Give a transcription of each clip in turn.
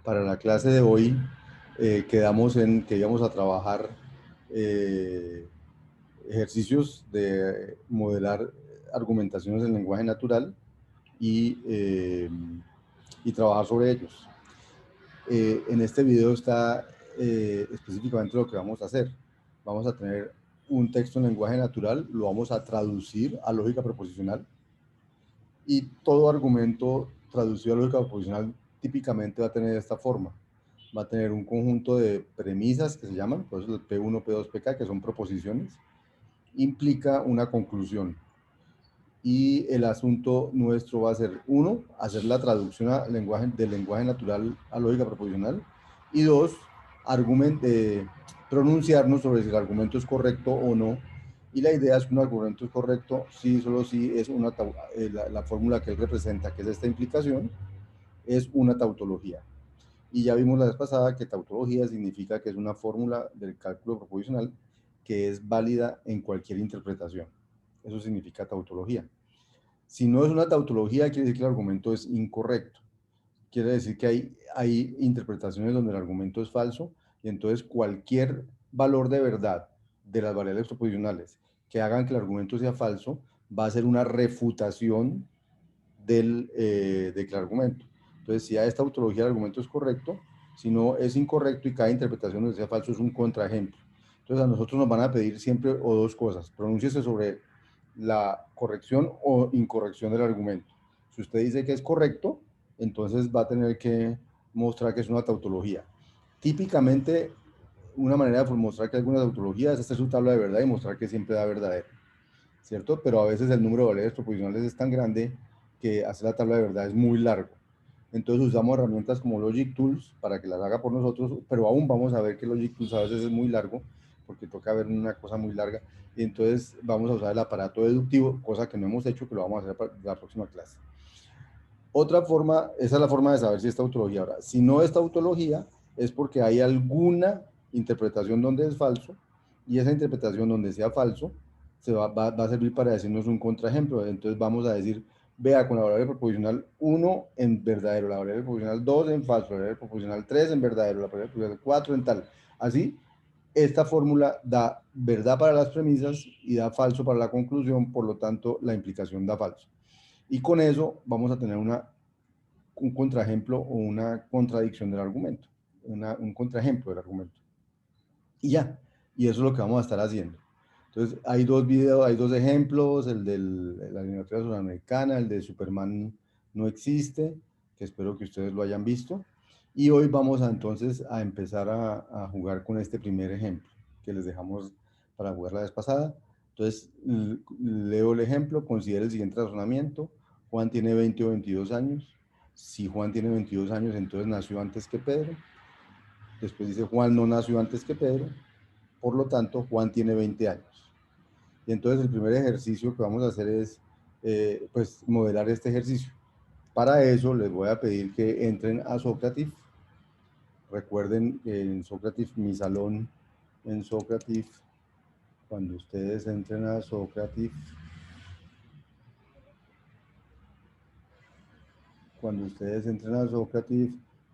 para la clase de hoy quedamos en que íbamos a trabajar ejercicios de modelar argumentaciones en lenguaje natural y trabajar sobre ellos. En este video está específicamente lo que vamos a hacer. Vamos a tener un texto en lenguaje natural, lo vamos a traducir a lógica proposicional y todo argumento traducido a lógica proposicional típicamente va a tener esta forma. Va a tener un conjunto de premisas que se llaman, por eso el P1, P2, PK, que son proposiciones, implica una conclusión. Y el asunto nuestro va a ser, uno, hacer la traducción a lenguaje, del lenguaje natural a lógica proposicional, y dos, pronunciarnos sobre si el argumento es correcto o no. Y la idea es que un argumento es correcto si solo si es la fórmula que él representa, que es esta implicación, es una tautología. Y ya vimos la vez pasada que tautología significa que es una fórmula del cálculo proposicional que es válida en cualquier interpretación. Eso significa tautología. Si no es una tautología, quiere decir que el argumento es incorrecto. Quiere decir que hay interpretaciones donde el argumento es falso, y entonces cualquier valor de verdad de las variables proposicionales que hagan que el argumento sea falso va a ser una refutación de que el argumento. Entonces, si a esta tautología el argumento es correcto, si no es incorrecto y cada interpretación donde sea falso es un contraejemplo. Entonces, a nosotros nos van a pedir siempre o dos cosas: pronúnciese sobre la corrección o incorrección del argumento. Si usted dice que es correcto, entonces va a tener que mostrar que es una tautología. Típicamente, una manera de mostrar que es una tautología es hacer su tabla de verdad y mostrar que siempre da verdadero, ¿cierto? Pero a veces el número de variables proposicionales es tan grande que hacer la tabla de verdad es muy largo. Entonces usamos herramientas como Logic Tools para que las haga por nosotros, pero aún vamos a ver que Logic Tools a veces es muy largo, porque toca ver una cosa muy larga, y entonces vamos a usar el aparato deductivo, cosa que no hemos hecho, que lo vamos a hacer para la próxima clase. Otra forma, esa es la forma de saber si es tautología. Ahora, si no es tautología, es porque hay alguna interpretación donde es falso, y esa interpretación donde sea falso va a servir para decirnos un contraejemplo. Entonces vamos a decir, vea, con la variable proposicional 1 en verdadero, la variable proposicional 2 en falso, la variable proposicional 3 en verdadero, la variable proposicional 4 en tal. Así, esta fórmula da verdad para las premisas y da falso para la conclusión, por lo tanto, la implicación da falso. Y con eso vamos a tener un contraejemplo o una contradicción del argumento, un contraejemplo del argumento. Y ya, y eso es lo que vamos a estar haciendo. Entonces, hay dos videos, hay dos ejemplos, el de la literatura sudamericana, el de Superman no existe, que espero que ustedes lo hayan visto. Y hoy vamos entonces a empezar a jugar con este primer ejemplo que les dejamos para jugar la vez pasada. Entonces, leo el ejemplo, considere el siguiente razonamiento. Juan tiene 20 o 22 años. Si Juan tiene 22 años, entonces nació antes que Pedro. Después dice, Juan no nació antes que Pedro. Por lo tanto, Juan tiene 20 años. Y entonces el primer ejercicio que vamos a hacer es pues modelar este ejercicio. Para eso les voy a pedir que entren a Socrative. Recuerden que en Socrative, mi salón en Socrative, cuando ustedes entren a Socrative,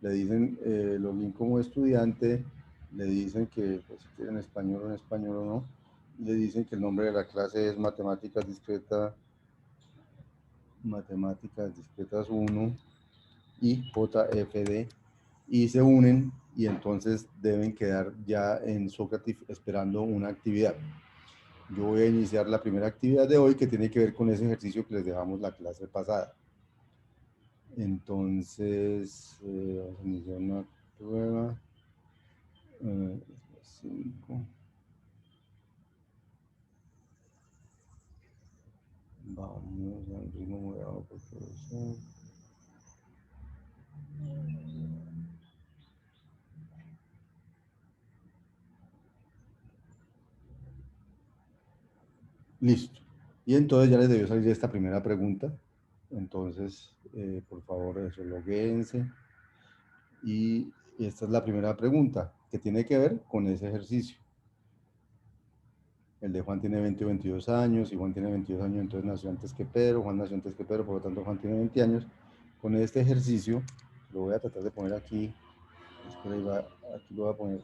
le dicen login como estudiante, le dicen que pues, si quieren español o no, le dicen que el nombre de la clase es Matemáticas Discretas 1 y JFD, y se unen, y entonces deben quedar ya en Socrative esperando una actividad. Yo voy a iniciar la primera actividad de hoy, que tiene que ver con ese ejercicio que les dejamos la clase pasada. Entonces, vamos a iniciar una prueba. 5. Vamos al ritmo moderado por profesor. Listo. Y entonces ya les debió salir esta primera pregunta. Entonces, por favor, eso, loguéense. Y esta es la primera pregunta, que tiene que ver con ese ejercicio. El de Juan tiene 20 o 22 años, y Juan tiene 22 años, entonces nació antes que Pedro. Juan nació antes que Pedro, por lo tanto Juan tiene 20 años. Con este ejercicio, lo voy a tratar de poner aquí Espera, aquí lo voy a poner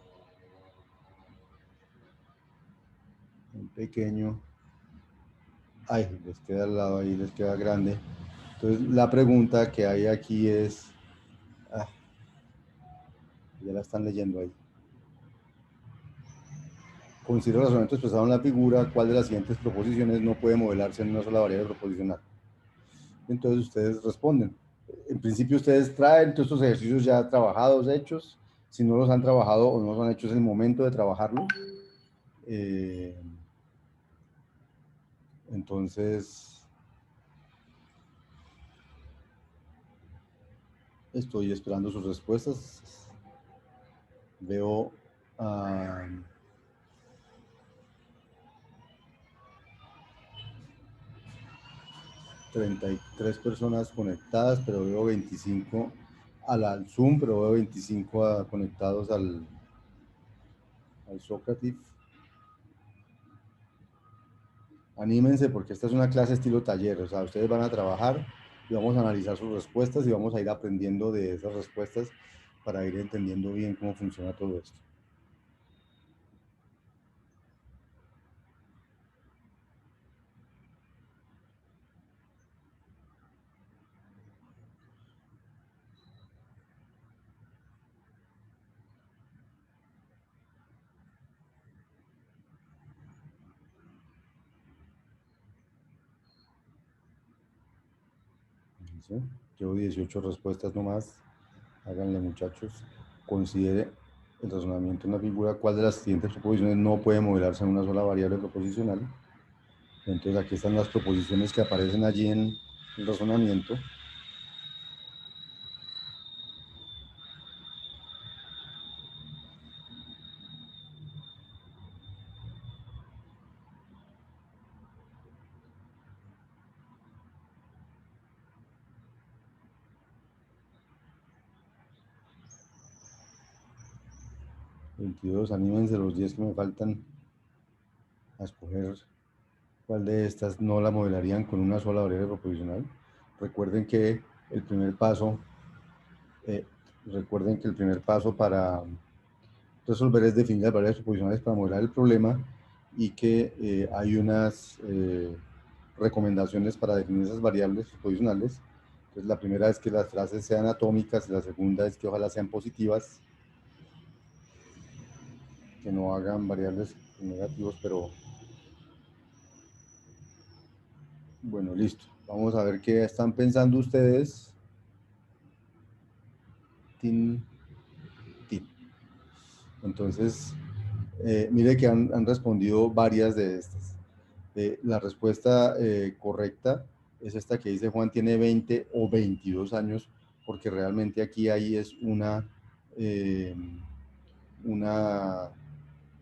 en pequeño. Ay, les queda al lado ahí, les queda grande. Entonces, la pregunta que hay aquí es, ah, ya la están leyendo ahí. Considera el razonamiento expresado en la figura, ¿cuál de las siguientes proposiciones no puede modelarse en una sola variable proposicional? Entonces ustedes responden. En principio ustedes traen todos estos ejercicios ya trabajados, hechos. Si no los han trabajado o no los han hecho, es el momento de trabajarlos. Entonces, estoy esperando sus respuestas. Veo 33 personas conectadas, pero veo 25 al Zoom, pero veo 25 conectados al Socrative. Anímense porque esta es una clase estilo taller, o sea, ustedes van a trabajar y vamos a analizar sus respuestas y vamos a ir aprendiendo de esas respuestas para ir entendiendo bien cómo funciona todo esto. ¿Sí? Llevo 18 respuestas nomás. Háganle, muchachos. Considere el razonamiento en la figura. ¿Cuál de las siguientes proposiciones no puede modelarse en una sola variable proposicional? Entonces aquí están las proposiciones que aparecen allí en el razonamiento. ...22, anímense los 10 que me faltan a escoger cuál de estas no la modelarían con una sola variable proposicional. Recuerden que el primer paso, para resolver es definir las variables proposicionales para modelar el problema y que hay unas recomendaciones para definir esas variables proposicionales. Entonces, la primera es que las frases sean atómicas y la segunda es que ojalá sean positivas, que no hagan variables negativos, pero bueno, listo. Vamos a ver qué están pensando ustedes. Tin, tin. Entonces, mire que han respondido varias de estas. La respuesta correcta es esta que dice Juan tiene 20 o 22 años, porque realmente aquí hay es una,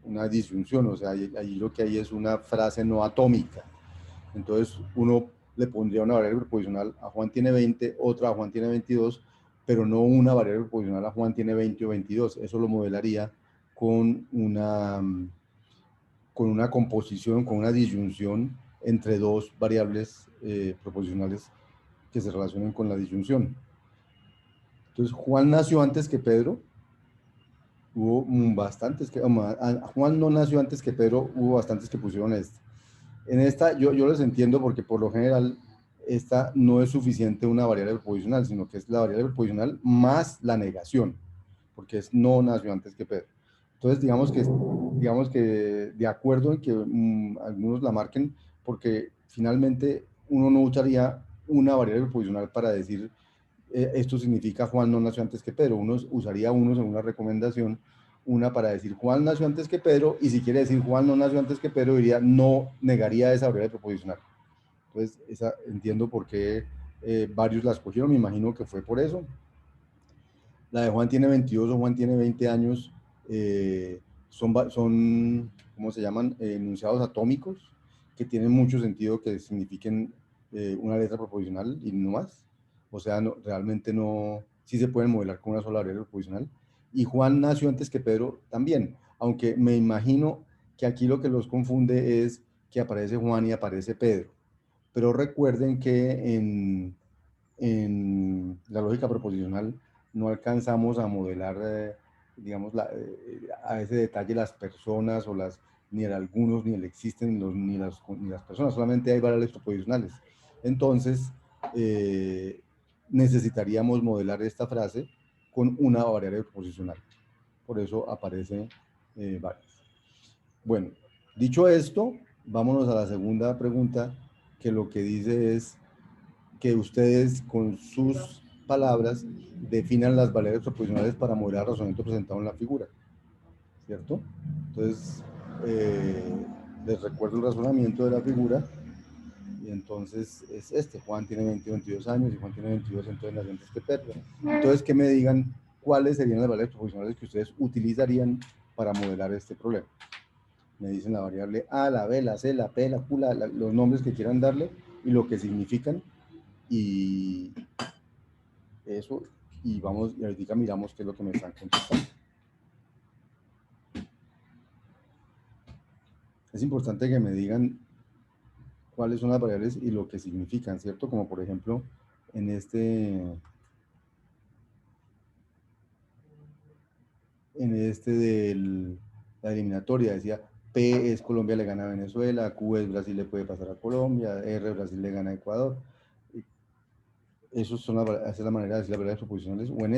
una disyunción, o sea, ahí lo que hay es una frase no atómica. Entonces uno le pondría una variable proposicional a Juan tiene 20, otra a Juan tiene 22, pero no una variable proposicional a Juan tiene 20 o 22. Eso lo modelaría con una composición, con una disyunción entre dos variables proposicionales que se relacionen con la disyunción. Entonces, Juan nació antes que Pedro. Hubo bastantes que... Juan no nació antes que Pedro, hubo bastantes que pusieron esto. En esta yo les entiendo porque por lo general esta no es suficiente una variable proposicional, sino que es la variable proposicional más la negación, porque es no nació antes que Pedro. Entonces digamos que de acuerdo en que algunos la marquen, porque finalmente uno no usaría una variable proposicional para decir esto significa Juan no nació antes que Pedro. Uno usaría uno según la recomendación, una para decir Juan nació antes que Pedro, y si quiere decir Juan no nació antes que Pedro, diría no, negaría esa variable proposicional. Entonces, entiendo por qué varios la escogieron, me imagino que fue por eso. La de Juan tiene 22 o Juan tiene 20 años, son, ¿cómo se llaman? Enunciados atómicos, que tienen mucho sentido que signifiquen una letra proposicional y no más. O sea, realmente no, sí se pueden modelar con una sola variable proposicional. Y Juan nació antes que Pedro también, aunque me imagino que aquí lo que los confunde es que aparece Juan y aparece Pedro. Pero recuerden que en la lógica proposicional no alcanzamos a modelar digamos, a ese detalle las personas o ni el algunos, ni el existen, ni las personas, solamente hay variables proposicionales. Entonces, necesitaríamos modelar esta frase con una variable proposicional. Por eso aparece varias. Bueno, dicho esto, vámonos a la segunda pregunta, que lo que dice es que ustedes con sus palabras definan las variables proposicionales para modelar el razonamiento presentado en la figura, ¿cierto? Entonces, les recuerdo el razonamiento de la figura, y entonces es este: Juan tiene 22 años y Juan tiene 22, entonces nació antes que Pedro. Entonces, que me digan cuáles serían las variables proposicionales que ustedes utilizarían para modelar este problema. Me dicen la variable A, la B, la C, la P, la Q, los nombres que quieran darle y lo que significan, y eso, y vamos, y ahorita miramos qué es lo que me están contestando. Es importante que me digan cuáles son las variables y lo que significan, ¿cierto? Como por ejemplo, en de la eliminatoria decía: P es Colombia le gana a Venezuela, Q es Brasil le puede pasar a Colombia, R Brasil le gana a Ecuador. Esa es la manera de decir las variables proposicionales. O en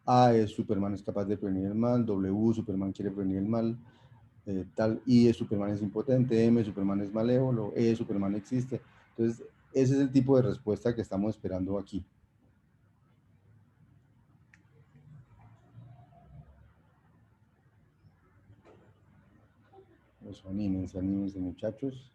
A es Superman es capaz de prevenir el mal, W Superman quiere prevenir el mal, tal, I es Superman es impotente, M Superman es malévolo, E Superman existe. Entonces, ese es el tipo de respuesta que estamos esperando aquí. Pues anímense, muchachos.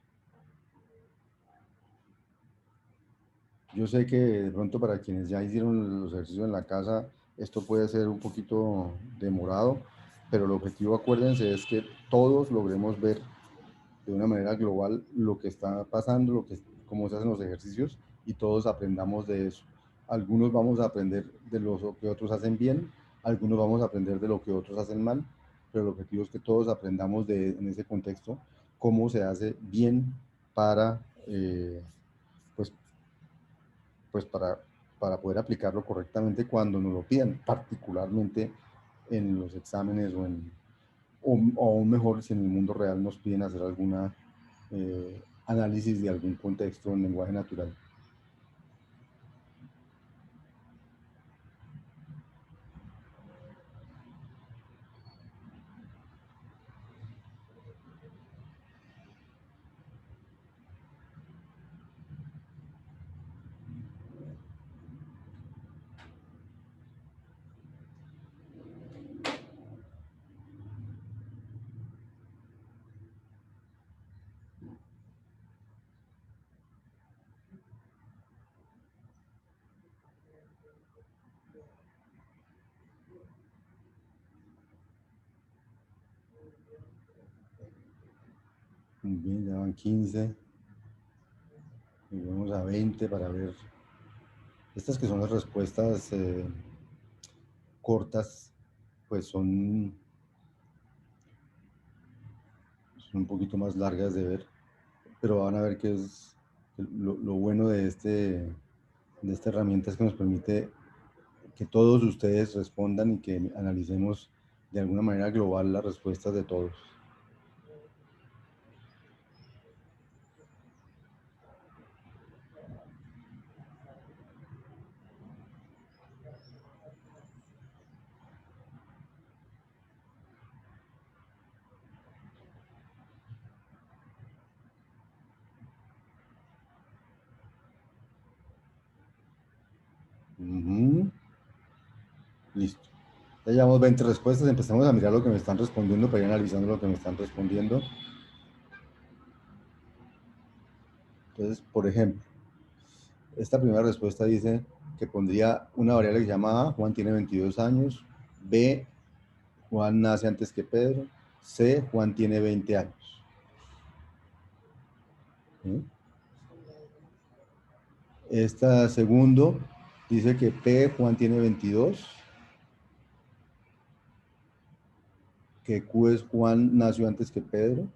Yo sé que de pronto para quienes ya hicieron los ejercicios en la casa, esto puede ser un poquito demorado, pero el objetivo, acuérdense, es que todos logremos ver de una manera global lo que está pasando, cómo se hacen los ejercicios, y todos aprendamos de eso. Algunos vamos a aprender de lo que otros hacen bien, algunos vamos a aprender de lo que otros hacen mal, pero el objetivo es que todos aprendamos en ese contexto cómo se hace bien para, pues, para poder aplicarlo correctamente cuando nos lo pidan, particularmente en los exámenes o aún mejor si en el mundo real nos piden hacer alguna análisis de algún contexto en lenguaje natural. Muy bien, ya van 15. Y vamos a 20 para ver. Estas que son las respuestas cortas, pues son un poquito más largas de ver, pero van a ver que es lo bueno de esta herramienta, es que nos permite que todos ustedes respondan y que analicemos de alguna manera global las respuestas de todos. Listo. Ya llevamos 20 respuestas, empezamos a mirar lo que me están respondiendo para ir analizando lo que me están respondiendo. Entonces, por ejemplo, esta primera respuesta dice que pondría una variable que se llama A: Juan tiene 22 años, B, Juan nace antes que Pedro, C, Juan tiene 20 años. ¿Sí? Esta segundo dice que P, Juan tiene 22, que Q es Juan nació antes que Pedro.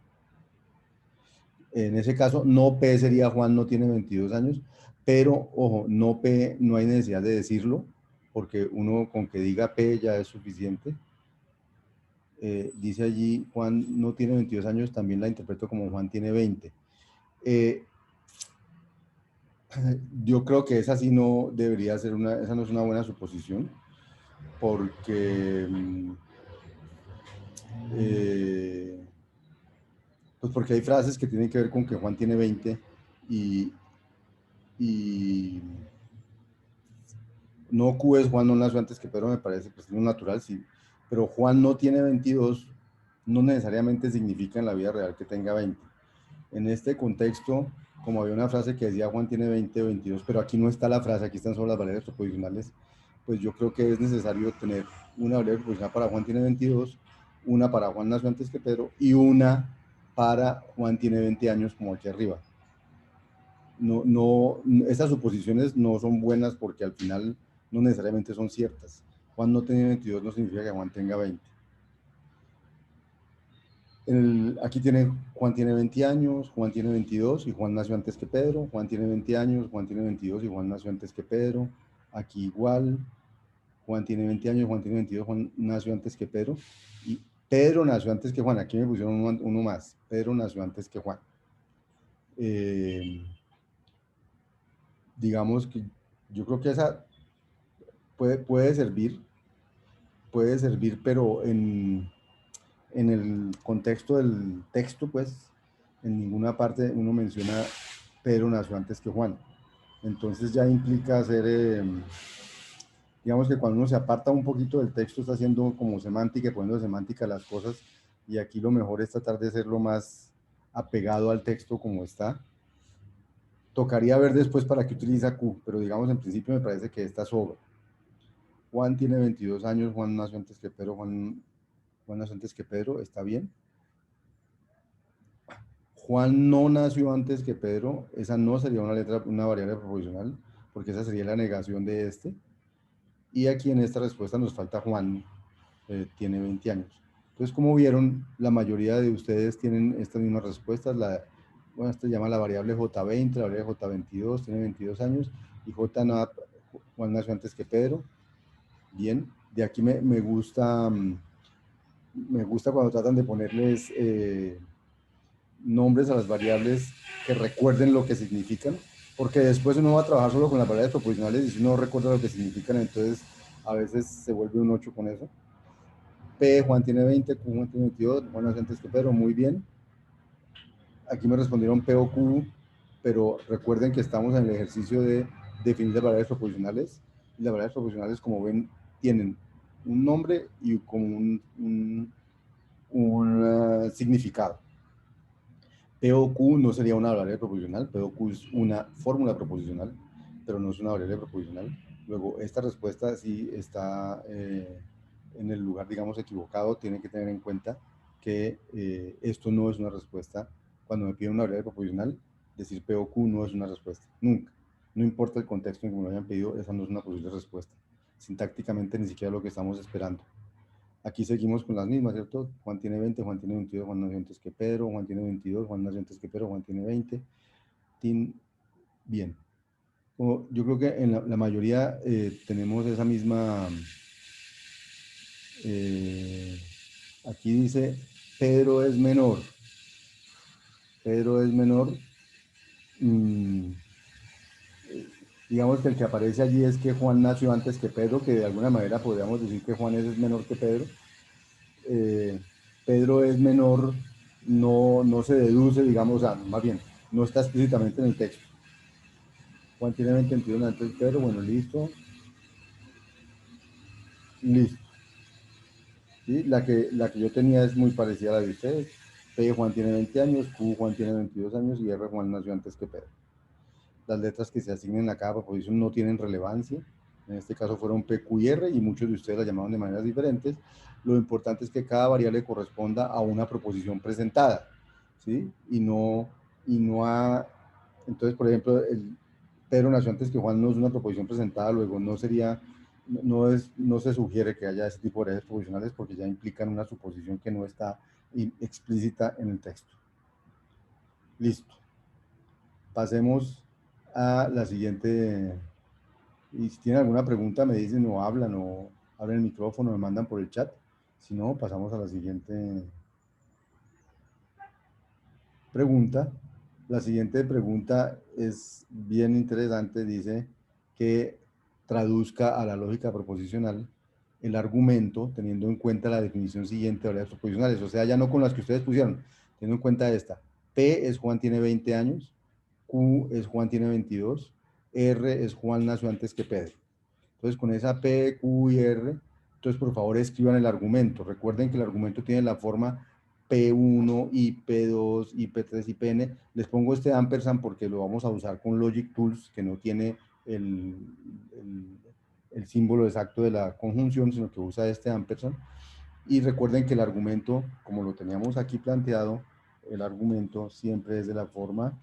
En ese caso, no P sería Juan no tiene 22 años, pero ojo, no P, no hay necesidad de decirlo, porque uno con que diga P ya es suficiente. dice allí, Juan no tiene 22 años, también la interpreto como Juan tiene 20. Yo creo que esa sí no debería ser esa no es una buena suposición, porque, pues porque hay frases que tienen que ver con que Juan tiene 20 y, y no Q es Juan no nació antes que Pedro, me parece, pues es lo natural, sí, pero Juan no tiene 22, no necesariamente significa en la vida real que tenga 20. En este contexto, como había una frase que decía Juan tiene 20 o 22, pero aquí no está la frase, aquí están solo las variables proposicionales, pues yo creo que es necesario tener una variable proposicional para Juan tiene 22, una para Juan nació antes que Pedro y una para Juan tiene 20 años, como aquí arriba. Estas suposiciones no son buenas porque al final no necesariamente son ciertas. Juan no tiene 22 no significa que Juan tenga 20. Aquí tiene, Juan tiene 20 años, Juan tiene 22 y Juan nació antes que Pedro. Juan tiene 20 años, Juan tiene 22 y Juan nació antes que Pedro. Aquí igual, Juan tiene 20 años, Juan tiene 22, Juan nació antes que Pedro. Y Pedro nació antes que Juan. Aquí me pusieron uno más. Pedro nació antes que Juan. Digamos que yo creo que esa puede servir, pero en el contexto del texto, pues, en ninguna parte uno menciona Pedro nació antes que Juan. Entonces ya implica hacer, digamos que cuando uno se aparta un poquito del texto está haciendo como semántica, poniendo semántica a las cosas, y aquí lo mejor es tratar de ser lo más apegado al texto como está. Tocaría ver después para qué utiliza Q, pero digamos en principio me parece que está sobra. Juan tiene 22 años, Juan nació antes que Pedro, Juan nació antes que Pedro, está bien. Juan no nació antes que Pedro, esa no sería una variable proposicional, porque esa sería la negación de este. Y aquí en esta respuesta nos falta Juan, tiene 20 años. Entonces, como vieron, la mayoría de ustedes tienen estas mismas respuestas. Bueno, esto se llama la variable J20, la variable J22, tiene 22 años, y Juan nació antes que Pedro. Bien, de aquí me gusta cuando tratan de ponerles nombres a las variables que recuerden lo que significan, porque después uno va a trabajar solo con las variables proposicionales y si uno no recuerda lo que significan, entonces a veces se vuelve un 8 con eso. P, Juan tiene 20, Q, Juan tiene 22, Juan hace antes que Pedro, muy bien. Aquí me respondieron P o Q, pero recuerden que estamos en el ejercicio de definir las variables proposicionales, y las variables proposicionales, como ven, tienen un nombre y como un significado. P o Q no sería una variable proposicional, P o Q es una fórmula proposicional, pero no es una variable proposicional. Luego, esta respuesta sí está en el lugar, digamos, equivocado. Tienen que tener en cuenta que esto no es una respuesta. Cuando me piden una variable proposicional, decir P o Q no es una respuesta, nunca. No importa el contexto en que me lo hayan pedido, esa no es una posible respuesta. Sintácticamente ni siquiera lo que estamos esperando. Aquí seguimos con las mismas, ¿cierto? Juan tiene 20, Juan tiene 22, Juan nació antes que Pedro, Juan tiene 22, Juan nació antes que Pedro, Juan tiene 20. Bien. Yo creo que en la mayoría tenemos esa misma... aquí dice, Pedro es menor. Pedro es menor. Mm, digamos que el que aparece allí es que Juan nació antes que Pedro, que de alguna manera podríamos decir que Juan es menor que Pedro. Pedro es menor, no se deduce, digamos, más bien, no está explícitamente en el texto. Juan tiene 20, 21 antes de Pedro, bueno, listo. Listo. ¿Sí? La que yo tenía es muy parecida a la de ustedes. P, Juan tiene 20 años, Q, Juan tiene 22 años y R, Juan nació antes que Pedro. Las letras que se asignen a cada proposición no tienen relevancia. En este caso fueron P, Q y R y muchos de ustedes la llamaron de maneras diferentes. Lo importante es que cada variable corresponda a una proposición presentada, ¿sí? Y no a... Entonces, por ejemplo, Pedro nació antes que Juan no es una proposición presentada, luego no se sugiere que haya ese tipo de variables proposicionales porque ya implican una suposición que no está explícita en el texto. Listo. Pasemos a la siguiente. Y si tienen alguna pregunta me dicen o hablan el micrófono, me mandan por el chat Si no, pasamos a la siguiente pregunta. La siguiente pregunta es bien interesante. Dice que traduzca a la lógica proposicional el argumento teniendo en cuenta la definición siguiente de variables proposicionales. O sea, ya no con las que ustedes pusieron, teniendo en cuenta esta. P es Juan tiene 20 años, Q es Juan tiene 22, R es Juan nació antes que Pedro. Entonces, con esa P, Q y R, entonces por favor escriban el argumento. Recuerden que el argumento tiene la forma P1, y P2, y P3 y Pn. Les pongo este ampersand porque lo vamos a usar con Logic Tools, que no tiene el, el, el símbolo exacto de la conjunción, sino que usa este ampersand. Y recuerden que el argumento, como lo teníamos aquí planteado, el argumento siempre es de la forma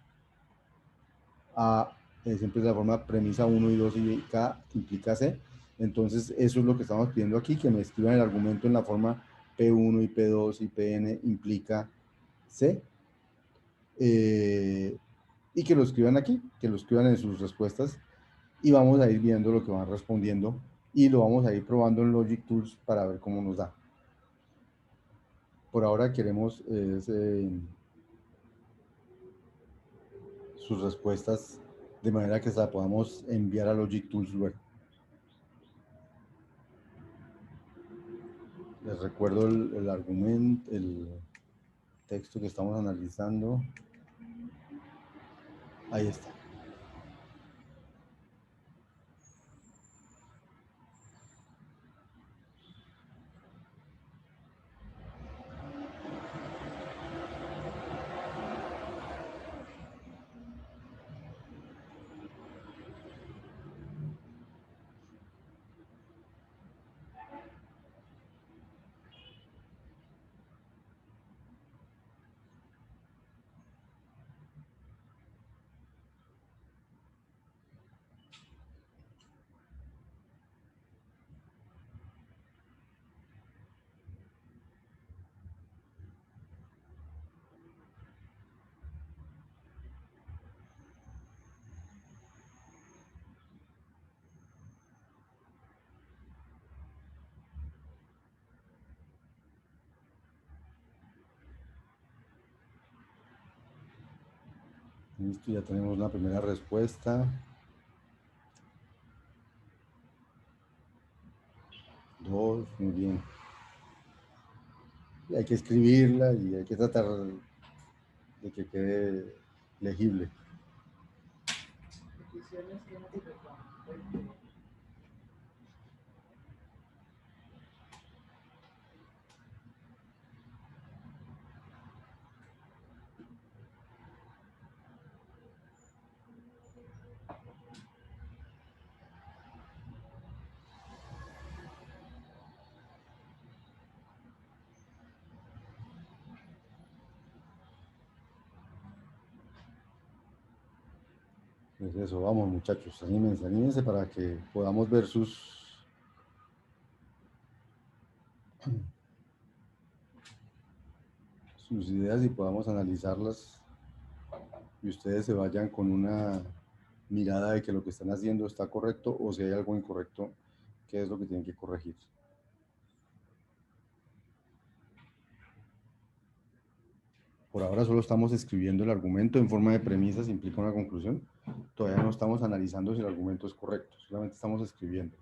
A, siempre es de la forma premisa 1 y 2 y K implica C. Entonces, eso es lo que estamos pidiendo aquí, que me escriban el argumento en la forma P1 y P2 y Pn implica C. Y que lo escriban aquí, que lo escriban en sus respuestas y vamos a ir viendo lo que van respondiendo y lo vamos a ir probando en Logic Tools para ver cómo nos da. Por ahora queremos sus respuestas de manera que se la podamos enviar a Logic Tools luego. Les recuerdo el argumento, el texto que estamos analizando. Ahí está. Listo, ya tenemos la primera respuesta. 2, muy bien. Y hay que escribirla y hay que tratar de que quede legible. Pues eso, vamos muchachos, anímense, anímense para que podamos ver sus ideas y podamos analizarlas y ustedes se vayan con una mirada de que lo que están haciendo está correcto o si hay algo incorrecto, qué es lo que tienen que corregir. Por ahora solo estamos escribiendo el argumento en forma de premisas, implica una conclusión. Todavía no estamos analizando si el argumento es correcto, solamente estamos escribiendo.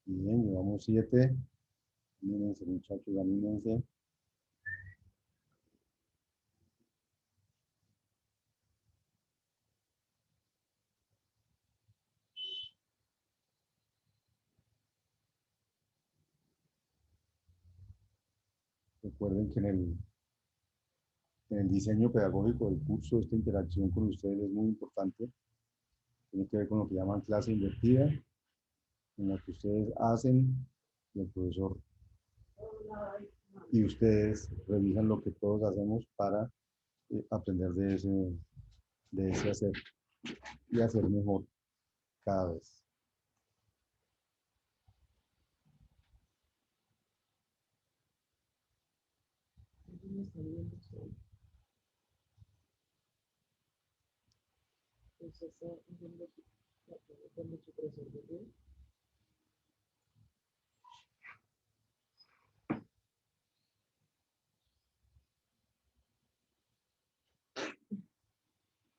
Bien, llevamos 7. Anímense, muchachos, anímense. Recuerden que en el en el diseño pedagógico del curso, esta interacción con ustedes es muy importante. Tiene que ver con lo que llaman clase invertida, en la que ustedes hacen y el profesor y ustedes revisan lo que todos hacemos para aprender de ese hacer y hacer mejor cada vez.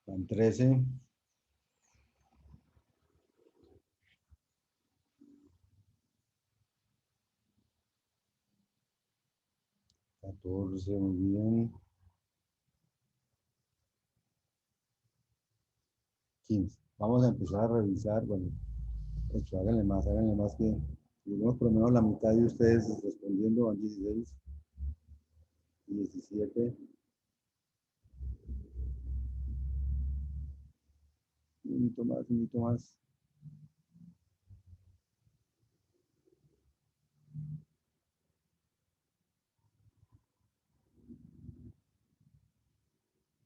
Van 13. 14, muy bien. 15. Vamos a empezar a revisar, bueno, hecho, háganle más que lleguemos por lo menos la mitad de ustedes respondiendo, van 16, 17. Un minuto más, un minuto más.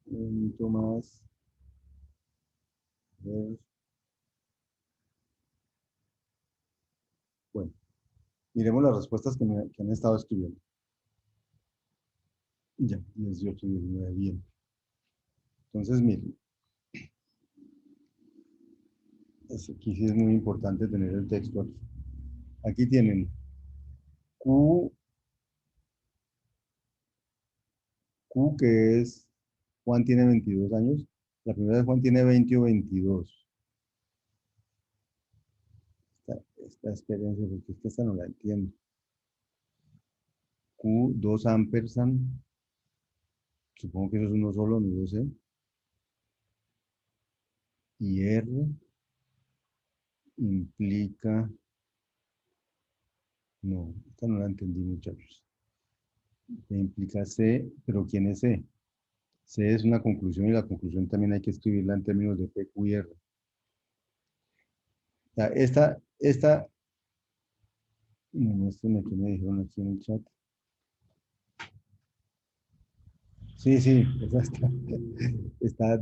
Un minuto más. Bueno, miremos las respuestas que han estado escribiendo. Ya, 18, 19, bien. Entonces, miren, aquí sí es muy importante tener el texto aquí. Aquí tienen Q, que es, Juan tiene 22 años. La primera vez Juan tiene 20 o 22. Esta experiencia, porque esta no la entiendo. Q, 2 ampersand. Supongo que eso es uno solo, no lo sé. Y R implica... No, esta no la entendí, muchachos. Implica C, pero ¿quién es C? C es una conclusión y la conclusión también hay que escribirla en términos de P, Q y R. O sea, no, esto me dijeron aquí en el chat. Sí, sí, esa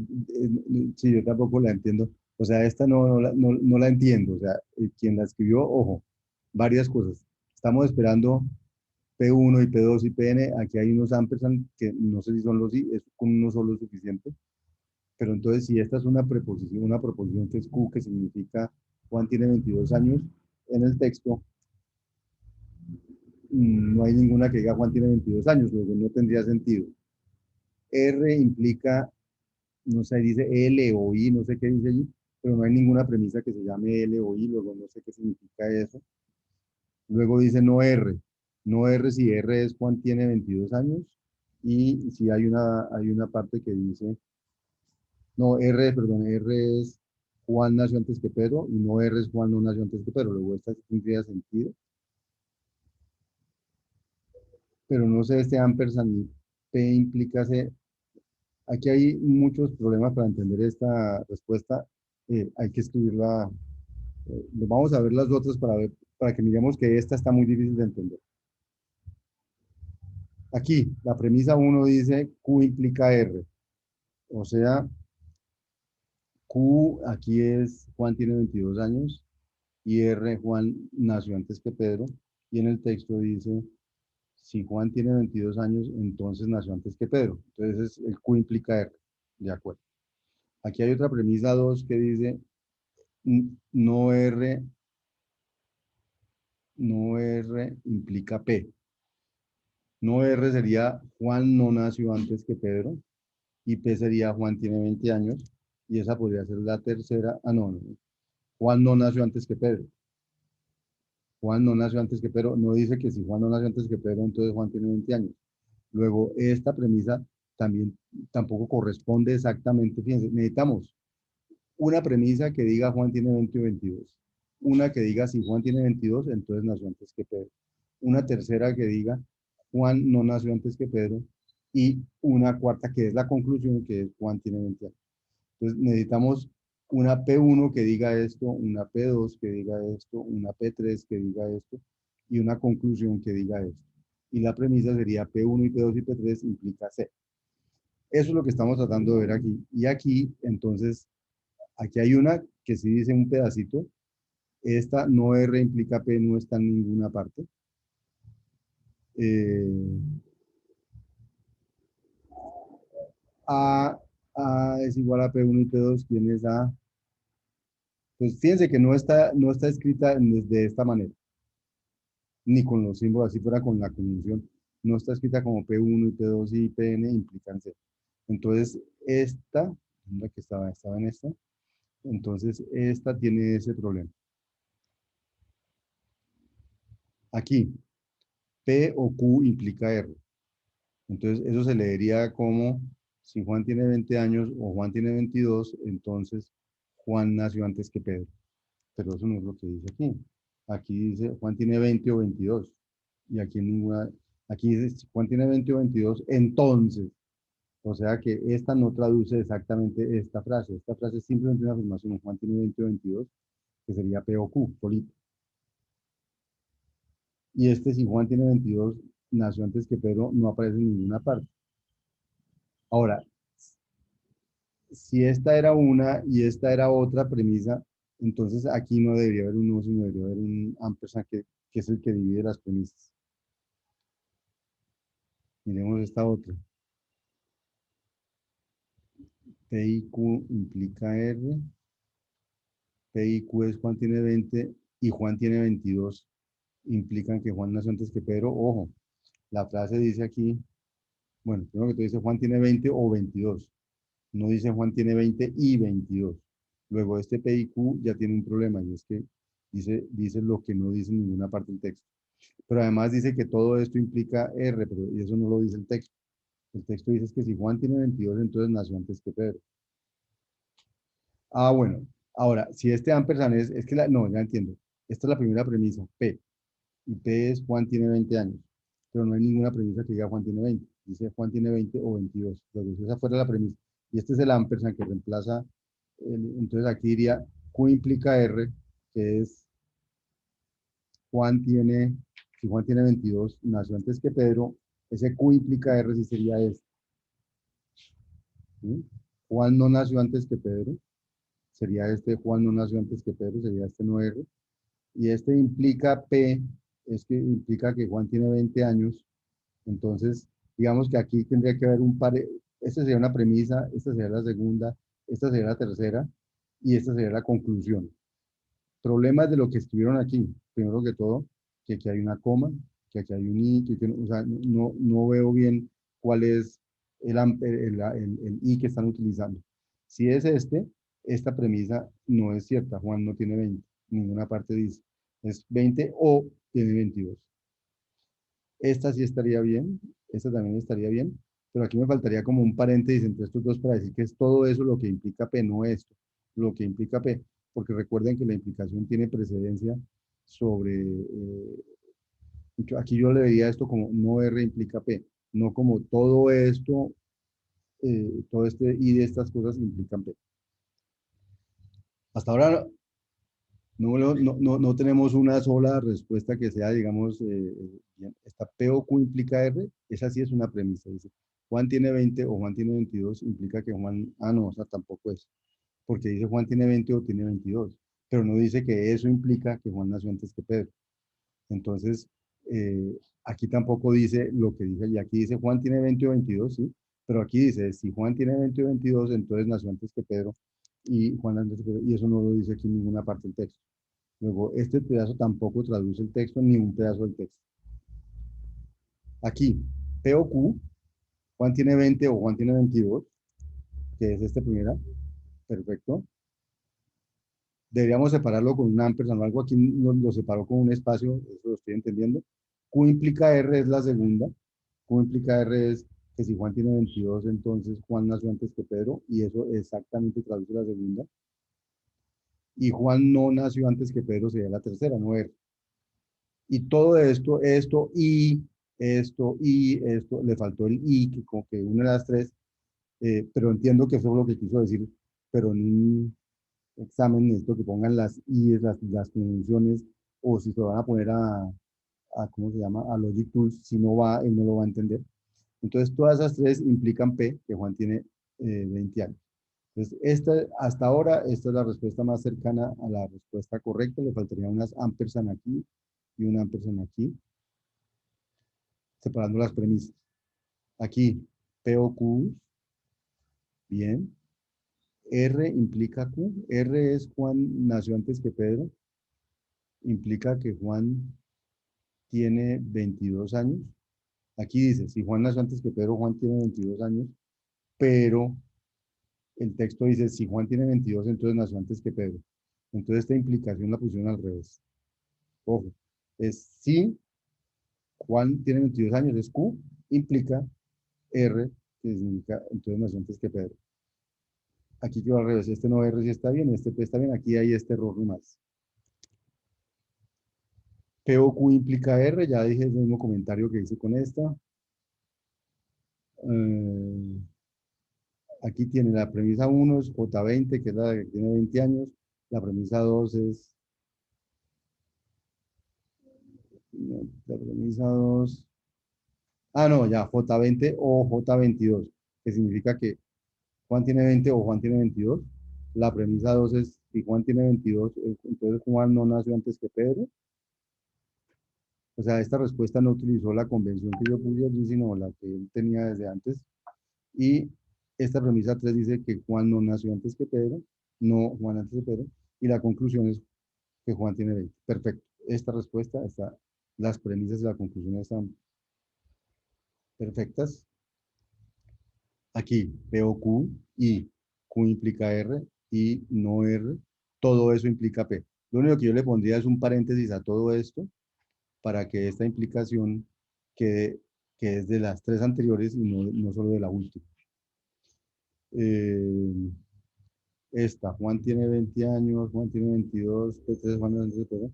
sí, yo tampoco la entiendo. O sea, esta no la entiendo. O sea, quien la escribió, ojo, varias cosas. Estamos esperando P1 y P2 y PN. Aquí hay unos ampersand que no sé si son los I, es con uno solo es suficiente. Pero entonces, si esta es una preposición, una proposición que es Q, que significa Juan tiene 22 años, en el texto no hay ninguna que diga Juan tiene 22 años, luego no tendría sentido. R implica, no sé, dice L o I, no sé qué dice allí, pero no hay ninguna premisa que se llame L o I, luego no sé qué significa eso. Luego dice no R. No R si R es Juan tiene 22 años. Y si hay una parte que dice, no, R, perdón, R es Juan nació antes que Pedro y no R es Juan no nació antes que Pedro. Luego esta sí tendría sentido. Pero no sé, este ampersand P implica C. Aquí hay muchos problemas para entender esta respuesta. Hay que escribirla. Vamos a ver las otras para que miremos que esta está muy difícil de entender. Aquí, la premisa 1 dice Q implica R. O sea, Q aquí es Juan tiene 22 años y R Juan nació antes que Pedro. Y en el texto dice, si Juan tiene 22 años, entonces nació antes que Pedro. Entonces el Q implica R. De acuerdo. Aquí hay otra premisa 2 que dice, no R, no R implica P. No R sería Juan no nació antes que Pedro y P sería Juan tiene 20 años y esa podría ser la tercera. Ah, no. Juan no nació antes que Pedro. Juan no nació antes que Pedro. No dice que si Juan no nació antes que Pedro, entonces Juan tiene 20 años. Luego, esta premisa también tampoco corresponde exactamente. Fíjense, necesitamos una premisa que diga Juan tiene 20 o 22. Una que diga si Juan tiene 22, entonces nació antes que Pedro. Una tercera que diga Juan no nació antes que Pedro. y una cuarta que es la conclusión, que es Juan tiene 20 años. Entonces necesitamos una P1 que diga esto, una P2 que diga esto, una P3 que diga esto y una conclusión que diga esto. Y la premisa sería P1 y P2 y P3 implica C. Eso es lo que estamos tratando de ver aquí. Y aquí, entonces, aquí hay una que sí dice un pedacito. Esta no R implica P, no está en ninguna parte. Eh, A, A es igual a P1 y P2. ¿Quién es A? Pues fíjense que no está escrita de esta manera, ni con los símbolos, así fuera con la conjunción. No está escrita como P1 y P2 y Pn implican C. Entonces, esta, la que estaba en esta, entonces esta tiene ese problema. Aquí, P o Q implica R. Entonces, eso se leería como, si Juan tiene 20 años o Juan tiene 22, entonces Juan nació antes que Pedro. Pero eso no es lo que dice aquí. Aquí dice Juan tiene 20 o 22. Y aquí en ninguna, aquí dice Juan tiene 20 o 22, entonces. O sea que esta no traduce exactamente esta frase. Esta frase es simplemente una afirmación. Juan tiene 20 o 22, que sería P o Q, solito. Y este, si Juan tiene 22, nació antes que Pedro, no aparece en ninguna parte. Ahora, si esta era una y esta era otra premisa, entonces aquí no debería haber un no, sino debería haber un ampersand que es el que divide las premisas. Miremos esta otra. P y Q implica R. P y Q es Juan tiene 20 y Juan tiene 22. Implican que Juan nació antes que Pedro. Ojo, la frase dice aquí, bueno, primero que todo dice Juan tiene 20 o 22. No dice Juan tiene 20 y 22. Luego este P y Q ya tiene un problema y es que dice lo que no dice en ninguna parte del texto. Pero además dice que todo esto implica R, pero y eso no lo dice el texto. El texto dice que si Juan tiene 22, entonces nació antes que Pedro. Ah, bueno. Ahora, si este ampersand es que no, ya entiendo. Esta es la primera premisa, P. Y P es Juan tiene 20 años. Pero no hay ninguna premisa que diga Juan tiene 20. Dice Juan tiene 20 o 22. Luego, si esa fuera la premisa. Y este es el ampersand que reemplaza. Entonces aquí diría Q implica R, que es si Juan tiene 22, nació antes que Pedro. Ese Q implica R, si sería este. ¿Sí? Juan no nació antes que Pedro. Sería este Juan no nació antes que Pedro, sería este no R. Y este implica P, es que implica que Juan tiene 20 años. Entonces, digamos que aquí tendría que haber un par, esta sería una premisa, esta sería la segunda, esta sería la tercera y esta sería la conclusión. Problemas de lo que escribieron aquí, primero que todo, que aquí hay una coma, que aquí hay un i, o sea, no veo bien cuál es el i que están utilizando. Si es esta premisa no es cierta. Juan no tiene 20, ninguna parte dice. Es 20 o tiene 22. Esta sí estaría bien, esta también estaría bien, pero aquí me faltaría como un paréntesis entre estos dos para decir que es todo eso lo que implica P, no esto, lo que implica P, porque recuerden que la implicación tiene precedencia sobre, aquí yo le veía esto como no R implica P, no como todo esto, todo este y de estas cosas implican P. Hasta ahora no tenemos una sola respuesta que sea, digamos, esta P o Q implica R, esa sí es una premisa. Dice, Juan tiene 20 o Juan tiene 22, implica que Juan, no, o sea, tampoco es, porque dice Juan tiene 20 o tiene 22, pero no dice que eso implica que Juan nació antes que Pedro. Entonces, aquí tampoco dice lo que dice, y aquí dice Juan tiene 20 o 22, sí, pero aquí dice, si Juan tiene 20 o 22, entonces nació antes que Pedro, y Juan antes que Pedro, y eso no lo dice aquí en ninguna parte del texto. Luego, este pedazo tampoco traduce el texto, ni un pedazo del texto. Aquí, P o Q, Juan tiene 20 o Juan tiene 22, que es este primera, perfecto. Deberíamos separarlo con un ampersand o algo, aquí lo separó con un espacio, eso lo estoy entendiendo. Q implica R es la segunda, Q implica R es que si Juan tiene 22, entonces Juan nació antes que Pedro, y eso exactamente traduce la segunda. Y Juan no nació antes que Pedro, sería la tercera, no R. Y todo esto y esto y esto, le faltó el y, que como que une las tres, pero entiendo que eso es lo que quiso decir, pero en un examen necesito que pongan las y, las conjunciones, o si se lo van a poner ¿cómo se llama? A Logic Tools, si no va, él no lo va a entender. Entonces, todas esas tres implican P, que Juan tiene 20 años. Entonces, hasta ahora, esta es la respuesta más cercana a la respuesta correcta. Le faltarían unas ampersand aquí y un ampersand aquí, separando las premisas. Aquí, P o Q, bien. R implica Q. R es Juan nació antes que Pedro. Implica que Juan tiene 22 años. Aquí dice, si Juan nació antes que Pedro, Juan tiene 22 años, pero el texto dice, si Juan tiene 22, entonces nació antes que Pedro. Entonces esta implicación la pusieron al revés. Ojo, es si Juan tiene 22 años, es Q, implica R, que significa entonces nació antes que Pedro. Aquí quedó al revés, este no R sí está bien, este P está bien, aquí hay este error más. P o Q implica R, ya dije el mismo comentario que hice con esta. Aquí tiene la premisa 1, es J20, que es la que tiene 20 años. La premisa 2 es... La premisa 2... Ah, no, ya, J20 o J22, que significa que Juan tiene 20 o Juan tiene 22. La premisa 2 es, si Juan tiene 22, entonces Juan no nació antes que Pedro. O sea, esta respuesta no utilizó la convención que yo puse allí, sino la que él tenía desde antes. Y esta premisa 3 dice que Juan no nació antes que Pedro, no Juan antes de Pedro. Y la conclusión es que Juan tiene 20. Perfecto. Esta respuesta está, las premisas y la conclusión están perfectas. Aquí veo Q y Q implica R y no R. Todo eso implica P. Lo único que yo le pondría es un paréntesis a todo esto para que esta implicación quede que es de las tres anteriores y no solo de la última. Esta, Juan tiene 20 años, Juan tiene 22, P3, Juan no sé, pero...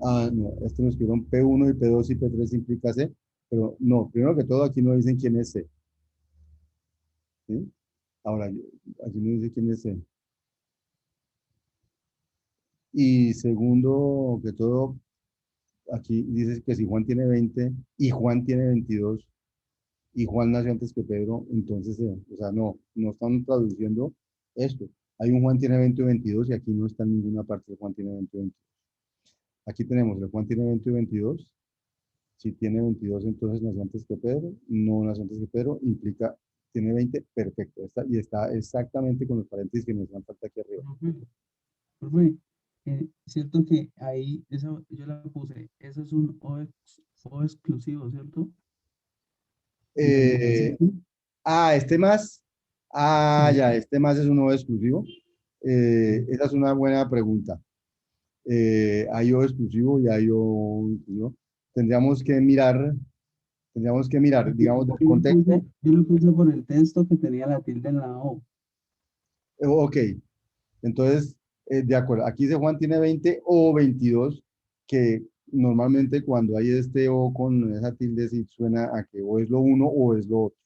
Ah, no, esto nos escribieron P1 y P2 y P3 implica C, pero no, primero que todo aquí no dicen quién es C, ¿sí? Ahora, aquí no dice quién es C. Y segundo que todo, aquí dice que si Juan tiene 20 y Juan tiene 22 y Juan nació antes que Pedro, entonces, o sea, no están traduciendo esto. Hay un Juan tiene 20 o 22 y aquí no está en ninguna parte de Juan tiene 20 o 22. Aquí tenemos el Juan tiene 20 o 22. Si tiene 22, entonces nació antes que Pedro. No nació antes que Pedro, implica, tiene 20, perfecto. Y está exactamente con los paréntesis que nos dan falta aquí arriba. Profe, cierto que ahí, yo la puse, eso es un O exclusivo, ¿cierto? En el número Eh, 5. este más. Ah, Sí. ya, este más es un nodo exclusivo. Esa es una buena pregunta. Hay O exclusivo y hay O inclusivo. Tendríamos que mirar, digamos, del contexto. Yo lo puse por el texto que tenía la tilde en la O. Ok, entonces, de acuerdo, aquí dice Juan tiene 20 o 22, que normalmente cuando hay este o con esa tilde sí suena a que o es lo uno o es lo otro.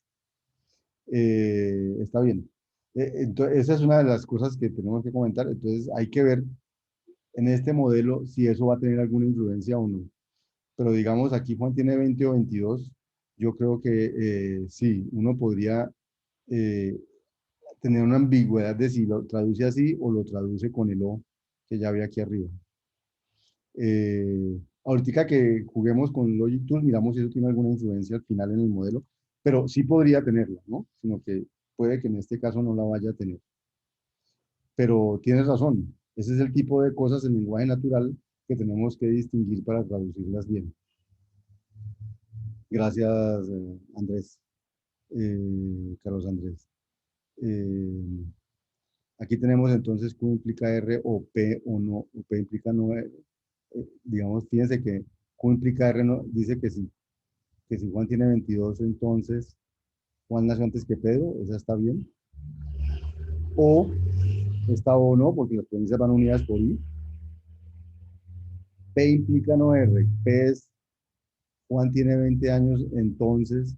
Está bien. Entonces, esa es una de las cosas que tenemos que comentar. Entonces, hay que ver en este modelo si eso va a tener alguna influencia o no. Pero digamos, aquí Juan tiene 20 o 22. Yo creo que sí, uno podría eh, tener una ambigüedad de si lo traduce así o lo traduce con el O que ya había aquí arriba. Ahorita que juguemos con Logic Tools, miramos si eso tiene alguna influencia al final en el modelo, pero sí podría tenerla, ¿no? Sino que puede que en este caso no la vaya a tener. Pero tienes razón, ese es el tipo de cosas en lenguaje natural que tenemos que distinguir para traducirlas bien. Gracias, Andrés, Carlos Andrés. Eh, Aquí tenemos entonces Q implica R o P o no, o P implica no, digamos, fíjense que Q implica R no, dice que si Juan tiene 22, entonces Juan nació antes que Pedro, esa está bien. O está o no, porque las premisas van unidas por I. P implica no R. P es Juan tiene 20 años, entonces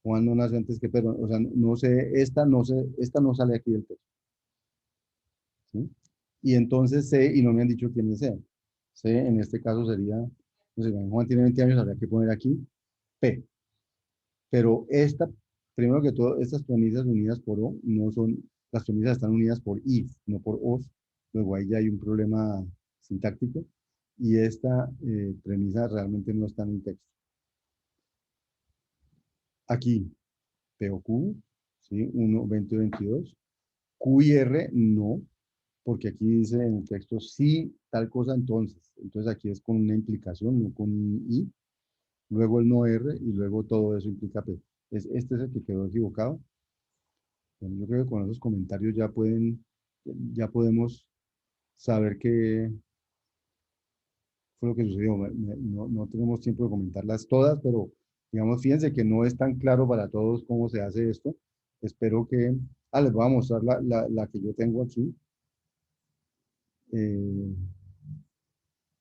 Juan no nació antes que Pedro. O sea, no sé, esta no sale aquí del texto. ¿Sí? Y entonces C, y no me han dicho quién es C. C en este caso sería, no sé, Juan tiene 20 años, habría que poner aquí P. Pero esta, primero que todo, estas premisas unidas por O no son, las premisas están unidas por I, no por Os. Luego ahí ya hay un problema sintáctico. Y esta premisa realmente no está en el texto. Aquí, P o Q, ¿sí? 1, 20, 22. Q y R no, porque aquí dice en el texto sí, tal cosa entonces. Entonces aquí es con una implicación, no con un I. Luego el no R y luego todo eso implica P. Este es el que quedó equivocado. Bueno, yo creo que con esos comentarios ya podemos saber qué fue lo que sucedió. No tenemos tiempo de comentarlas todas, pero digamos, fíjense que no es tan claro para todos cómo se hace esto. Espero que, les voy a mostrar la que yo tengo aquí. Eh,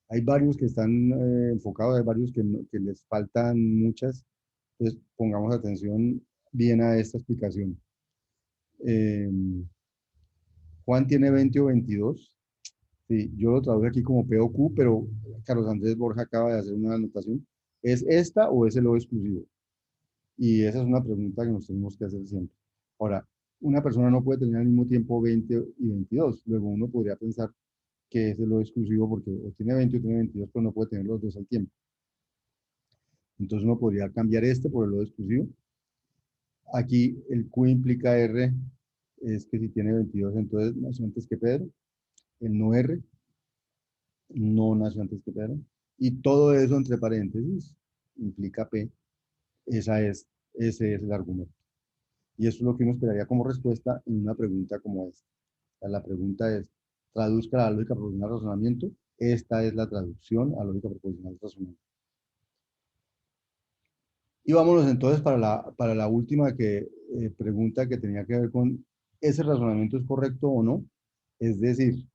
hay varios que están enfocados, hay varios que les faltan muchas. Entonces, pongamos atención bien a esta explicación. Eh, Juan tiene 20 o 22. Sí, yo lo traduje aquí como P o Q, pero Carlos Andrés Borja acaba de hacer una anotación. ¿Es esta o es el O exclusivo? Y esa es una pregunta que nos tenemos que hacer siempre. Ahora, una persona no puede tener al mismo tiempo 20 y 22. Luego uno podría pensar que es el O exclusivo porque o tiene 20 o tiene 22, pero no puede tener los dos al tiempo. Entonces uno podría cambiar este por el O exclusivo. Aquí el Q implica R, es que si tiene 22, entonces nació antes que Pedro. El no R no nació antes que Pedro. Y todo eso entre paréntesis implica P. Ese es el argumento. Y eso es lo que uno esperaría como respuesta en una pregunta como esta. La pregunta es, traduzca la lógica proposicional al razonamiento. Esta es la traducción a lógica proposicional al razonamiento. Y vámonos entonces para la última pregunta que tenía que ver con ese razonamiento es correcto o no. Es decir,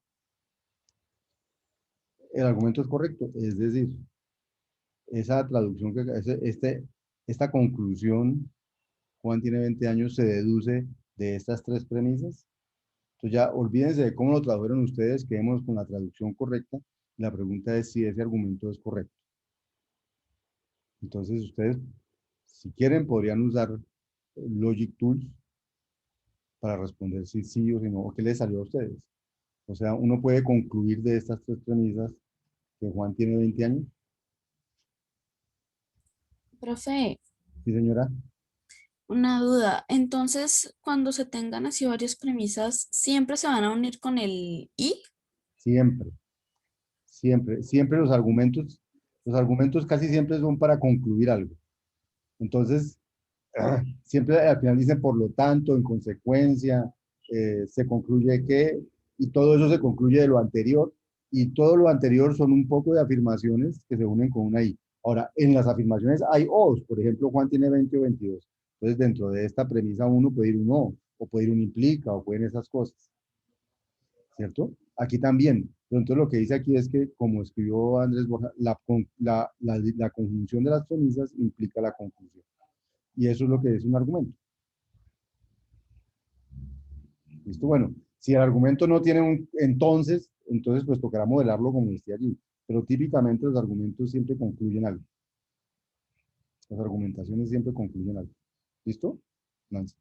el argumento es correcto. Es decir, esa traducción, esta conclusión, Juan tiene 20 años, se deduce de estas tres premisas. Entonces ya olvídense de cómo lo tradujeron ustedes, quedémonos con la traducción correcta. La pregunta es si ese argumento es correcto. Entonces ustedes, si quieren, podrían usar Logic Tools para responder si sí o si no, o qué les salió a ustedes. O sea, uno puede concluir de estas tres premisas que Juan tiene 20 años. Profe, Sí, señora. una duda. Entonces, cuando se tengan así varias premisas, ¿siempre se van a unir con el I? Siempre, siempre los argumentos casi siempre son para concluir algo. Entonces, siempre al final dicen por lo tanto, en consecuencia, se concluye que, y todo eso se concluye de lo anterior, y todo lo anterior son un poco de afirmaciones que se unen con una I. Ahora, en las afirmaciones hay O's, por ejemplo, Juan tiene 20 o 22. Entonces, dentro de esta premisa uno puede ir un o puede ir un implica, o pueden esas cosas, ¿cierto? Aquí también. Pero entonces lo que dice aquí es que, como escribió Andrés Borja, la conjunción de las premisas implica la conclusión. Y eso es lo que es un argumento. ¿Listo? Bueno, si el argumento no tiene un entonces pues tocará modelarlo como decía allí. Pero típicamente los argumentos siempre concluyen algo. Las argumentaciones siempre concluyen algo. ¿Listo? Nancy.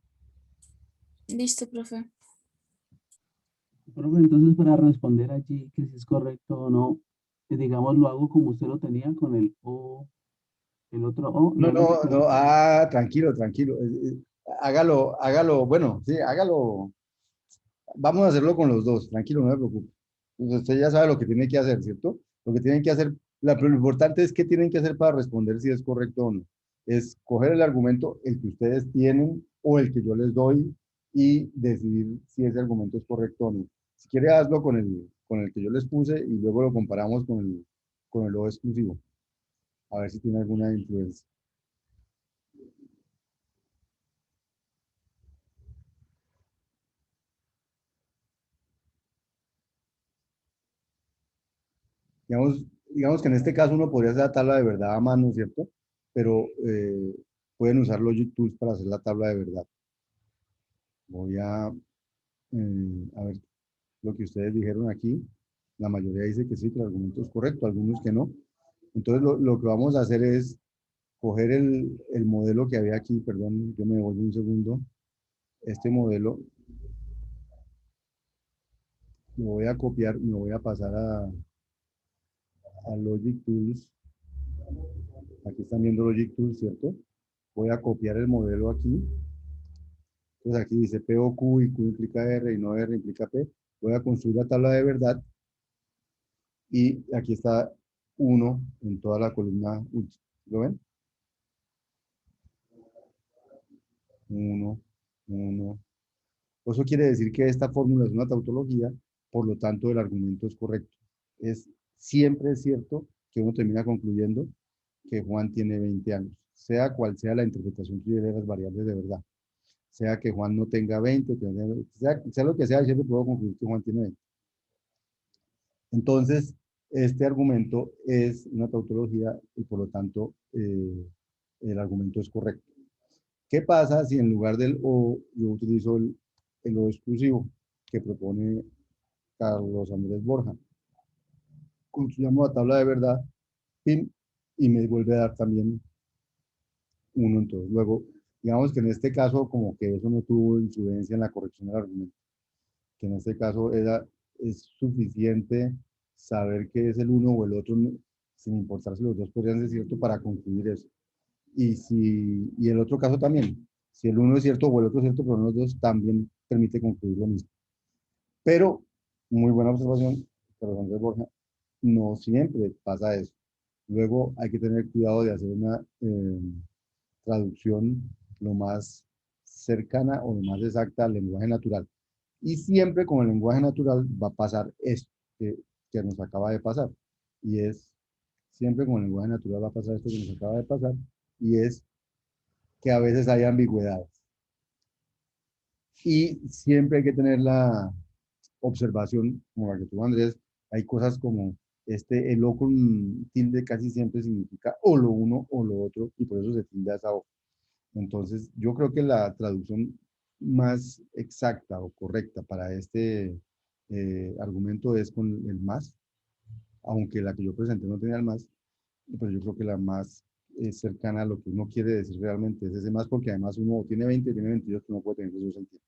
Listo, profe. Profe, entonces para responder allí que si es correcto o no, digamos, lo hago como usted lo tenía con el O, el otro O, No, no lo no, no, secuencio. tranquilo, tranquilo. Hágalo, bueno, sí, hágalo. Vamos a hacerlo con los dos, tranquilo, no me preocupe. Pues usted ya sabe lo que tiene que hacer, ¿cierto? Lo que tienen que hacer, lo importante es qué tienen que hacer para responder si es correcto o no. Es coger el argumento, el que ustedes tienen o el que yo les doy y decidir si ese argumento es correcto o no. Si quiere, hazlo con el que yo les puse y luego lo comparamos con el O exclusivo. A ver si tiene alguna influencia. Digamos, digamos que en este caso uno podría hacer la tabla de verdad a mano, ¿cierto? Pero pueden usar Logic Tools para hacer la tabla de verdad. Voy a ver lo que ustedes dijeron aquí. La mayoría dice que sí, que el argumento es correcto, algunos que no. Entonces lo que vamos a hacer es coger el modelo que había aquí, perdón, yo me devuelvo un segundo. Este modelo lo voy a copiar, me voy a pasar a Logic Tools. Aquí están viendo Logic Tools, ¿cierto? Voy a copiar el modelo aquí. Entonces aquí dice P o Q y Q implica R y no R implica P. Voy a construir la tabla de verdad y aquí está 1 en toda la columna última. ¿Lo ven? 1, 1. Eso quiere decir que esta fórmula es una tautología, por lo tanto el argumento es correcto. Siempre es cierto que uno termina concluyendo que Juan tiene 20 años, sea cual sea la interpretación que yo dé de las variables de verdad. Sea que Juan no tenga 20, sea lo que sea, siempre puedo concluir que Juan tiene 20. Entonces, este argumento es una tautología y por lo tanto el argumento es correcto. ¿Qué pasa si en lugar del O yo utilizo el O exclusivo que propone Carlos Andrés Borja? Construyamos la tabla de verdad, pim, y me vuelve a dar también 1 en todo. Luego, digamos que en este caso como que eso no tuvo influencia en la corrección del argumento, que en este caso es suficiente saber que es el uno o el otro, sin importar si los dos podrían ser cierto para concluir eso. Y el otro caso también, si el uno es cierto o el otro es cierto, pero los dos también permite concluir lo mismo. Pero, muy buena observación, Carlos Andrés Borja, no siempre pasa eso. Luego hay que tener cuidado de hacer una traducción lo más cercana o lo más exacta al lenguaje natural. Y siempre con el lenguaje natural va a pasar esto que nos acaba de pasar. Y es, siempre con el lenguaje natural va a pasar esto que nos acaba de pasar. Y es que a veces hay ambigüedades. Y siempre hay que tener la observación, como la que tuvo Andrés, hay cosas como el O con tilde casi siempre significa o lo uno o lo otro, y por eso se tilda esa O. Entonces, yo creo que la traducción más exacta o correcta para este argumento es con el más, aunque la que yo presenté no tenía el más, pero yo creo que la más cercana a lo que uno quiere decir realmente es ese más, porque además uno tiene 20 o tiene 22 que no puede tener esos sentidos.